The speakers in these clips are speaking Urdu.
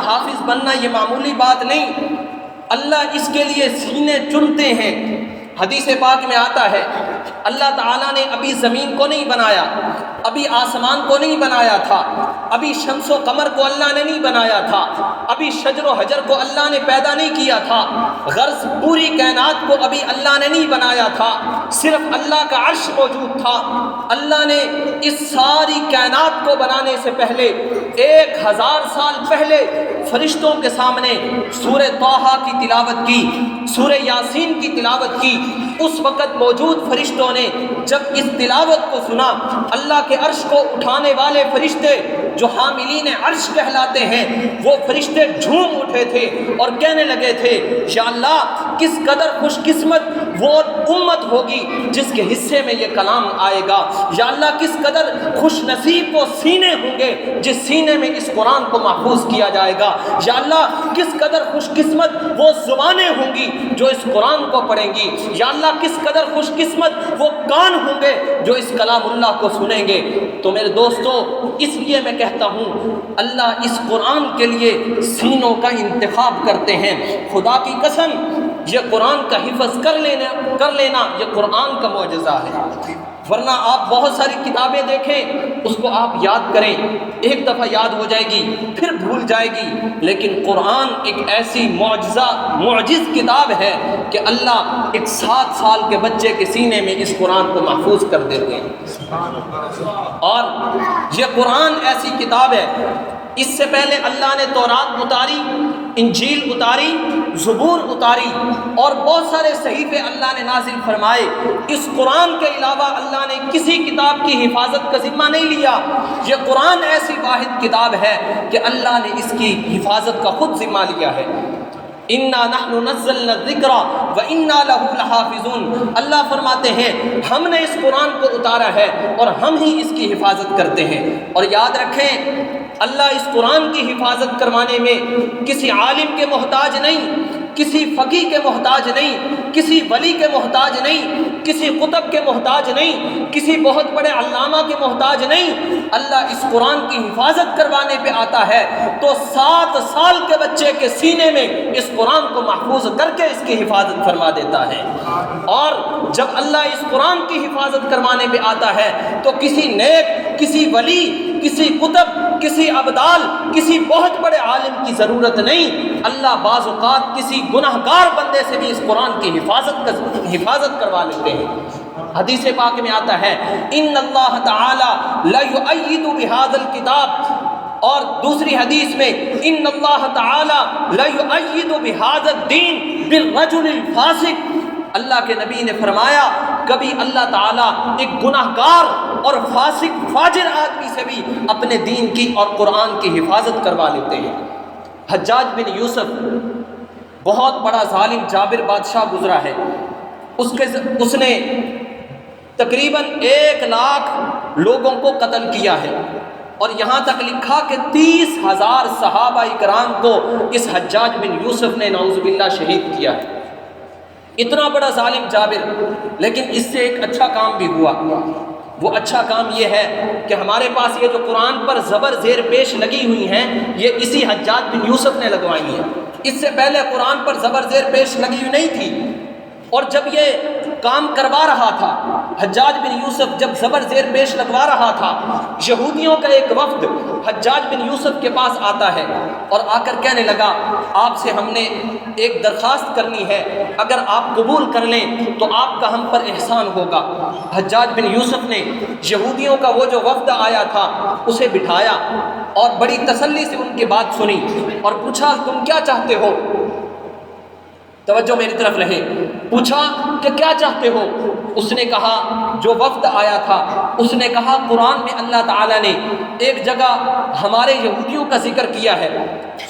کا حافظ بننا یہ معمولی بات نہیں، اللہ اس کے لیے سینے چنتے ہیں۔ حدیث پاک میں آتا ہے اللہ تعالیٰ نے ابھی زمین کو نہیں بنایا، ابھی آسمان کو نہیں بنایا تھا، ابھی شمس و قمر کو اللہ نے نہیں بنایا تھا، ابھی شجر و حجر کو اللہ نے پیدا نہیں کیا تھا، غرض پوری کائنات کو ابھی اللہ نے نہیں بنایا تھا، صرف اللہ کا عرش موجود تھا۔ اللہ نے اس ساری کائنات کو بنانے سے پہلے 1000 سال پہلے فرشتوں کے سامنے سورہ طٰہٰ کی تلاوت کی، سورہ یاسین کی تلاوت کی۔ اس وقت موجود فرشتوں نے جب اس تلاوت کو سنا، اللہ کے عرش کو اٹھانے والے فرشتے جو حاملین عرش کہلاتے ہیں، وہ فرشتے جھوم اٹھے تھے اور کہنے لگے تھے یا اللہ کس قدر خوش قسمت وہ امت ہوگی جس کے حصے میں یہ کلام آئے گا، یا اللہ کس قدر خوش نصیب وہ سینے ہوں گے جس سینے میں اس قرآن کو محفوظ کیا جائے گا، یا اللہ کس قدر خوش قسمت وہ زبانیں ہوں گی جو اس قرآن کو پڑھیں گی، یا اللہ کس قدر خوش قسمت وہ کان ہوں گے جو اس کلام اللہ کو سنیں گے۔ تو میرے دوستو اس لیے میں کہتا ہوں اللہ اس قرآن کے لیے سینوں کا انتخاب کرتے ہیں۔ خدا کی قسم یہ قرآن کا حفظ کر لینا یہ قرآن کا معجزہ ہے، ورنہ آپ بہت ساری کتابیں دیکھیں اس کو آپ یاد کریں، ایک دفعہ یاد ہو جائے گی پھر بھول جائے گی، لیکن قرآن ایک ایسی معجز کتاب ہے کہ اللہ ایک 7 سال کے بچے کے سینے میں اس قرآن کو محفوظ کر دیتے ہیں۔ اور یہ قرآن ایسی کتاب ہے، اس سے پہلے اللہ نے تورات اتاری، انجیل اتاری، زبور اتاری اور بہت سارے صحیفے اللہ نے نازل فرمائے۔ اس قرآن کے علاوہ اللہ نے کسی کتاب کی حفاظت کا ذمہ نہیں لیا۔ یہ قرآن ایسی واحد کتاب ہے کہ اللہ نے اس کی حفاظت کا خود ذمہ لیا ہے۔ اِنَّا نَحْنُ نَزَّلْنَا الذِّكْرَ وَإِنَّا لَهُ لَحَافِظُونَ، اللہ فرماتے ہیں ہم نے اس قرآن کو اتارا ہے اور ہم ہی اس کی حفاظت کرتے ہیں۔ اور یاد رکھیں اللہ اس قرآن کی حفاظت کروانے میں کسی عالم کے محتاج نہیں، کسی فقیہ کے محتاج نہیں، کسی ولی کے محتاج نہیں، کسی قطب کے محتاج نہیں، کسی بہت بڑے علامہ کے محتاج نہیں۔ اللہ اس قرآن کی حفاظت کروانے پہ آتا ہے تو 7 سال کے بچے کے سینے میں اس قرآن کو محفوظ کر کے اس کی حفاظت فرما دیتا ہے۔ اور جب اللہ اس قرآن کی حفاظت کروانے پہ آتا ہے تو کسی نیک، کسی ولی، کسی قطب، کسی ابدال، کسی بہت بڑے عالم کی ضرورت نہیں۔ اللہ بعض اوقات کسی گناہ گار بندے سے بھی اس قرآن کی حفاظت کروا لیتے ہیں۔ حدیث پاک میں آتا ہے ان اللہ تعالی لا یؤید بہذا الکتاب، اور دوسری حدیث میں ان اللہ تعالی لا یؤید بہذا الدین بالرجل الفاسق، اللہ کے نبی نے فرمایا کبھی اللہ تعالیٰ ایک گناہ گار اور فاسق فاجر آدمی سے بھی اپنے دین کی اور قرآن کی حفاظت کروا لیتے ہیں۔ حجاج بن یوسف بہت بڑا ظالم جابر بادشاہ گزرا ہے، اس نے تقریباً 1 لاکھ لوگوں کو قتل کیا ہے، اور یہاں تک لکھا کہ 30,000 صحابہ کرام کو اس حجاج بن یوسف نے نعوذ باللہ شہید کیا ہے۔ اتنا بڑا ظالم جابر، لیکن اس سے ایک اچھا کام بھی ہوا۔ وہ اچھا کام یہ ہے کہ ہمارے پاس یہ جو قرآن پر زبر زیر پیش لگی ہوئی ہیں یہ اسی حجاج بن یوسف نے لگوائی ہیں، اس سے پہلے قرآن پر زبر زیر پیش لگی ہوئی نہیں تھی۔ اور جب یہ کام کروا رہا تھا حجاج بن یوسف، جب زبر زیر پیش لگوا رہا تھا، یہودیوں کا ایک وفد حجاج بن یوسف کے پاس آتا ہے اور آ کر کہنے لگا آپ سے ہم نے ایک درخواست کرنی ہے، اگر آپ قبول کر لیں تو آپ کا ہم پر احسان ہوگا۔ حجاج بن یوسف نے یہودیوں کا وہ جو وفد آیا تھا اسے بٹھایا اور بڑی تسلی سے ان کی بات سنی اور پوچھا تم کیا چاہتے ہو؟ توجہ میری طرف رہے، پوچھا کہ کیا چاہتے ہو؟ اس نے کہا، جو وفد آیا تھا اس نے کہا قرآن میں اللہ تعالیٰ نے ایک جگہ ہمارے یہودیوں کا ذکر کیا ہے،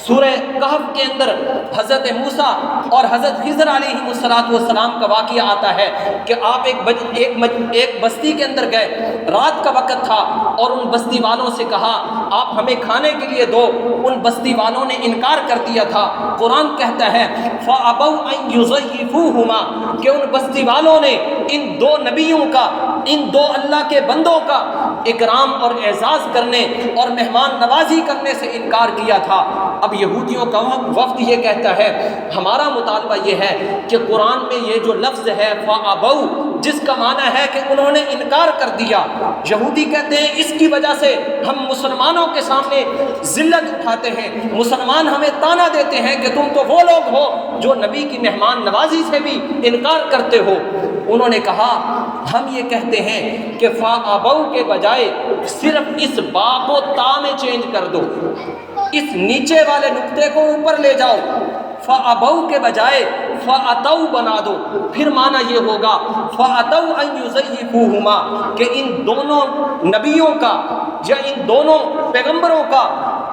سورہ کہف کے اندر حضرت موسیٰ اور حضرت خضر علیہ السلام کا واقعہ آتا ہے کہ آپ ایک بستی کے اندر گئے، رات کا وقت تھا اور ان بستی والوں سے کہا آپ ہمیں کھانے کے لیے دو، ان بستی والوں نے انکار کر دیا تھا۔ قرآن کہتا ہے فَأَبَوْا أَن يُضَيِّفُوهُمَا کہ ان بستی والوں نے ان 2 نبیوں کا ان دو اللہ کے بندوں کا اکرام اور اعزاز کرنے اور مہمان نوازی کرنے سے انکار کیا تھا۔ اب یہودیوں کا وفد یہ کہتا ہے ہمارا مطالبہ یہ ہے کہ قرآن میں یہ جو لفظ ہے فَأَبَوْا، جس کا معنی ہے کہ انہوں نے انکار کر دیا، یہودی کہتے ہیں اس کی وجہ سے ہم مسلمانوں کے سامنے ذلت اٹھاتے ہیں، مسلمان ہمیں تانا دیتے ہیں کہ تم تو وہ لوگ ہو جو نبی کی مہمان نوازی سے بھی انکار کرتے ہو۔ انہوں نے کہا ہم یہ کہتے ہیں کہ فَأَبَوْا کے بجائے صرف اس با کو تا میں چینج کر دو، اس نیچے والے نقطے کو اوپر لے جاؤ، فَأَبَوْا کے بجائے فَأَتَوْا بنا دو، پھر معنی یہ ہوگا فَأَتَوْا أَن يُزَيِّفُوهُمَا، کہ ان دونوں نبیوں کا یا ان دونوں پیغمبروں کا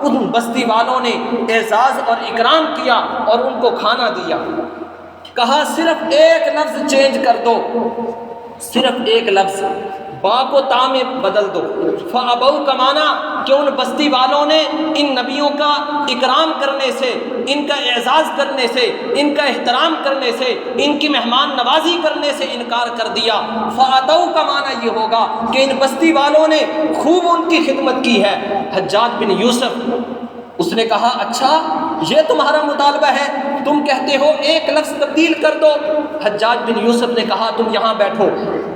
ان بستی والوں نے اعزاز اور اکرام کیا اور ان کو کھانا دیا۔ کہا صرف ایک لفظ چینج کر دو، صرف ایک لفظ، با کو تا میں بدل دو۔ فَأَبَوْا کا معنی کہ ان بستی والوں نے ان نبیوں کا اکرام کرنے سے، ان کا اعزاز کرنے سے، ان کا احترام کرنے سے، ان کی مہمان نوازی کرنے سے انکار کر دیا۔ فَأَتَوْا کا معنی یہ ہوگا کہ ان بستی والوں نے خوب ان کی خدمت کی ہے۔ حجاج بن یوسف اس نے کہا اچھا یہ تمہارا مطالبہ ہے، تم کہتے ہو ایک لفظ تبدیل کر دو۔ حجاج بن یوسف نے کہا تم یہاں بیٹھو۔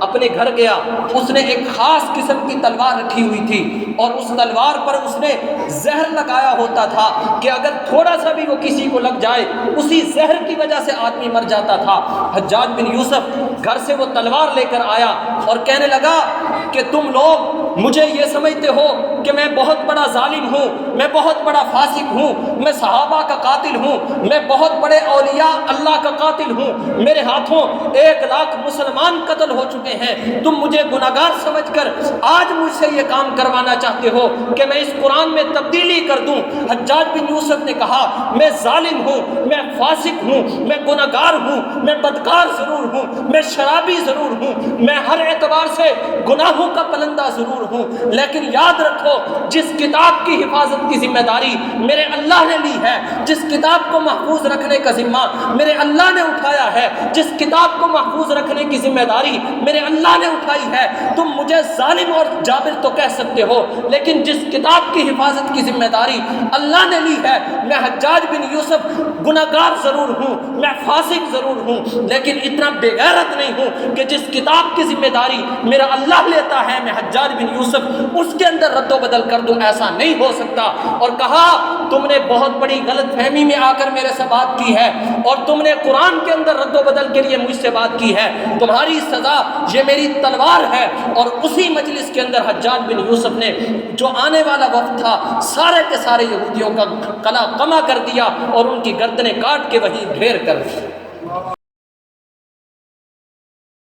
اپنے گھر گیا، اس نے ایک خاص قسم کی تلوار رکھی ہوئی تھی اور اس تلوار پر اس نے زہر لگایا ہوتا تھا کہ اگر تھوڑا سا بھی وہ کسی کو لگ جائے اسی زہر کی وجہ سے آدمی مر جاتا تھا۔ حجاج بن یوسف گھر سے وہ تلوار لے کر آیا اور کہنے لگا کہ تم لوگ مجھے یہ سمجھتے ہو کہ میں بہت بڑا ظالم ہوں، میں بہت بڑا فاسق ہوں، میں صحابہ کا قاتل ہوں، میں بہت بڑے اولیاء اللہ کا قاتل ہوں، میرے ہاتھوں 1,00,000 مسلمان قتل ہو چکے ہیں، تم مجھے گناہگار سمجھ کر آج مجھ سے یہ کام کروانا چاہتے ہو کہ میں اس قرآن میں تبدیلی کر دوں۔ حجاج بن یوسف نے کہا میں ظالم ہوں، میں فاسق ہوں، میں گناہگار ہوں، میں بدکار ضرور ہوں، میں شرابی ضرور ہوں، میں ہر اعتبار سے گناہوں کا پلندہ ضرور ہوں، لیکن یاد رکھو جس کتاب کی حفاظت کی ذمہ داری میرے اللہ نے لی ہے، جس کتاب کو محفوظ رکھنے کا ذمہ میرے اللہ نے اٹھایا ہے، جس کتاب کو محفوظ رکھنے کی ذمہ داری میرے اللہ نے اٹھائی ہے، تم مجھے ظالم اور جابر تو کہہ سکتے ہو لیکن جس کتاب کی حفاظت کی ذمہ داری اللہ نے لی ہے، میں حجاج بن یوسف گناہگار ضرور ہوں، میں فاسق ضرور ہوں لیکن اتنا بے غیرت نہیں ہوں کہ جس کتاب کی ذمہ داری میرا اللہ لیتا ہے میں حجاج بن یوسف اس کے اندر رد و بدل کر دوں، ایسا نہیں ہو سکتا۔ اور کہا تم نے بہت بڑی غلط فہمی میں آ کر میرے سے بات کی ہے اور تم نے قرآن کے اندر رد و بدل کے لیے مجھ سے بات کی ہے، تمہاری سزا یہ میری تلوار ہے۔ اور اسی مجلس کے اندر حجاج بن یوسف نے جو آنے والا وقت تھا سارے کے سارے یہودیوں کا قلع قمع کر دیا اور ان کی گردنیں کاٹ کے وہیں ڈھیر کر دی۔